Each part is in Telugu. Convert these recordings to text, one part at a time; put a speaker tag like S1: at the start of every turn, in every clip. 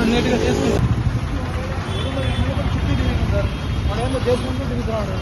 S1: నీట్గా చేసుకుంటాం మనం చేసుకుంటూ తిరుగుతున్నాడు.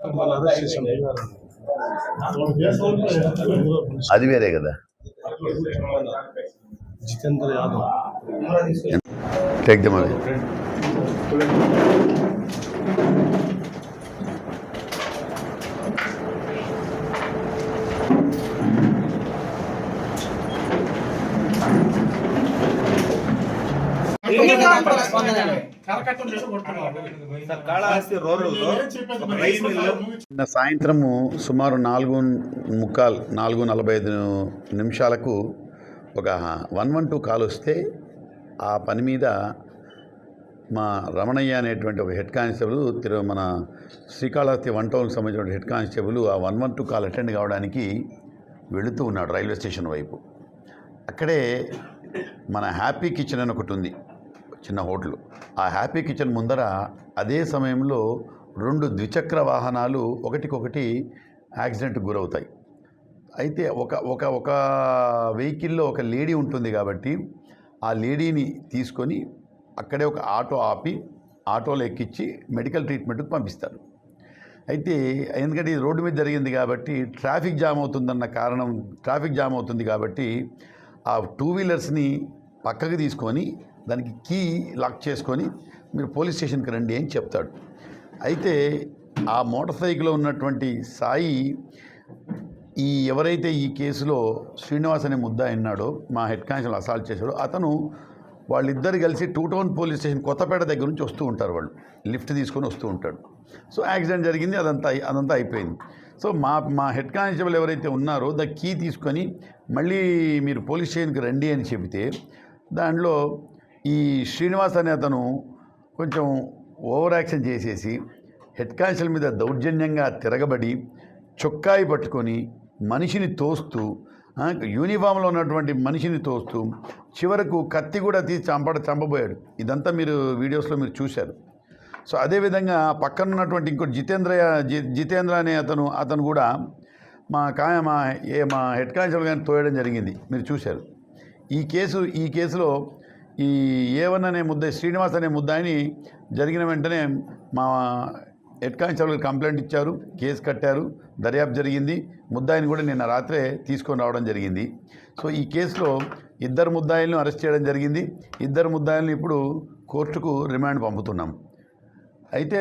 S2: వాళ్ళు అరెస్ట్ చేసిన
S3: అది వేరే కదా.
S2: Jitendra Yadav
S3: take them away. నిన్న సాయంత్రము సుమారు 4:45 ఒక 112 కాల్ వస్తే ఆ పని మీద మా రమణయ్య అనేటువంటి ఒక హెడ్ కానిస్టేబుల్ మన శ్రీకాళహస్తి 1 టౌన్కి సంబంధించిన హెడ్ కానిస్టేబుల్ ఆ 112 కాల్ అటెండ్ కావడానికి వెళుతూ ఉన్నాడు రైల్వే స్టేషన్ వైపు. అక్కడే మన హ్యాపీ కిచెన్ అని ఒకటి ఉంది, చిన్న హోటల్. ఆ హ్యాపీ కిచెన్ ముందర అదే సమయంలో 2 ద్విచక్ర వాహనాలు ఒకటికొకటి యాక్సిడెంట్కి గురవుతాయి. అయితే ఒక వెహికల్లో ఒక లేడీ ఉంటుంది కాబట్టి ఆ లేడీని తీసుకొని అక్కడే ఒక ఆటో ఆపి ఆటోలో ఎక్కించి మెడికల్ ట్రీట్మెంట్కి పంపిస్తారు. అయితే ఎందుకంటే ఇది రోడ్డు మీద జరిగింది కాబట్టి ట్రాఫిక్ జామ్ అవుతుంది కాబట్టి ఆ 2 వీలర్స్ని పక్కకి తీసుకొని దానికి కీ లాక్ చేసుకొని మీరు పోలీస్ స్టేషన్కి రండి అని చెప్తాడు. అయితే ఆ మోటార్ సైకిల్లో ఉన్నటువంటి సాయి ఎవరైతే ఈ కేసులో శ్రీనివాస్ అనే ముద్దాయి ఉన్నాడో, మా హెడ్ కానిస్టేబుల్ అసాల్ట్ చేశాడో, అతను వాళ్ళిద్దరు కలిసి 2 టౌన్ పోలీస్ స్టేషన్ కొత్తపేట దగ్గర నుంచి వస్తూ ఉంటారు. వాళ్ళు లిఫ్ట్ తీసుకొని వస్తూ ఉంటాడు. సో యాక్సిడెంట్ జరిగింది, అదంతా అయిపోయింది. సో మా హెడ్ కానిస్టేబుల్ ఎవరైతే ఉన్నారో ద కీ తీసుకొని మళ్ళీ మీరు పోలీస్ స్టేషన్కి రండి అని చెబితే దాంట్లో ఈ శ్రీనివాస్ అనే అతను కొంచెం ఓవర్ యాక్షన్ చేసేసి హెడ్ కానిస్టేబుల్ మీద దౌర్జన్యంగా తిరగబడి చొక్కాయి పట్టుకొని మనిషిని తోస్తూ, యూనిఫామ్లో ఉన్నటువంటి మనిషిని తోస్తూ చివరకు కత్తి కూడా తీసి చంపబోయాడు. ఇదంతా మీరు వీడియోస్లో మీరు చూశారు. సో అదేవిధంగా పక్కన ఉన్నటువంటి ఇంకోటి జితేంద్ర అనే అతను కూడా మా హెడ్ కానిస్టేబుల్ గారిని తోయడం జరిగింది, మీరు చూశారు. ఈ కేసులో ఈ A1 అనే ముద్దాయి శ్రీనివాస్ అనే ముద్దాయిని జరిగిన వెంటనే మా హెడ్ కానిస్టేబుల్ కంప్లైంట్ ఇచ్చారు, కేసు కట్టారు, దర్యాప్తు జరిగింది. ముద్దాయిని కూడా నిన్న రాత్రే తీసుకొని రావడం జరిగింది. సో ఈ కేసులో 2 ముద్దాయిలను అరెస్ట్ చేయడం జరిగింది. 2 ముద్దాయిలను ఇప్పుడు కోర్టుకు రిమాండ్ పంపుతున్నాం. అయితే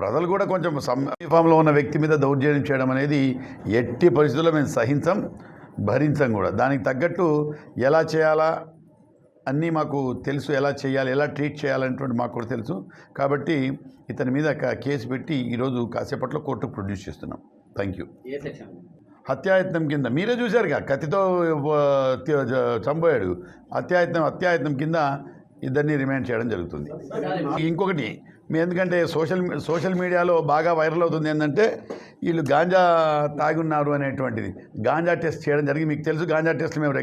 S3: ప్రజలు కూడా కొంచెం యూనిఫామ్లో ఉన్న వ్యక్తి మీద దౌర్జన్యం చేయడం అనేది ఎట్టి పరిస్థితుల్లో మేము భరించం కూడా. దానికి తగ్గట్టు ఎలా చేయాలా అన్నీ మాకు తెలుసు, ఎలా చేయాలి, ఎలా ట్రీట్ చేయాలనేటువంటి మాకు కూడా తెలుసు. కాబట్టి ఇతని మీద కేసు పెట్టి ఈరోజు కాసేపట్లో కోర్టుకు ప్రొడ్యూస్ చేస్తున్నాం. Thank you. హత్యాయత్నం కింద మీరే చూశారుగా, కత్తితో చంపోయాడు. హత్యాయత్నం కింద ఇద్దరిని రిమాండ్ చేయడం జరుగుతుంది. ఇంకొకటి ఎందుకంటే సోషల్ మీడియాలో బాగా వైరల్ అవుతుంది ఏంటంటే వీళ్ళు గాంజా తాగి ఉన్నారు అనేటువంటిది. గాంజా టెస్ట్ చేయడం జరిగింది. మీకు తెలుసు, గాంజా టెస్ట్లు మేము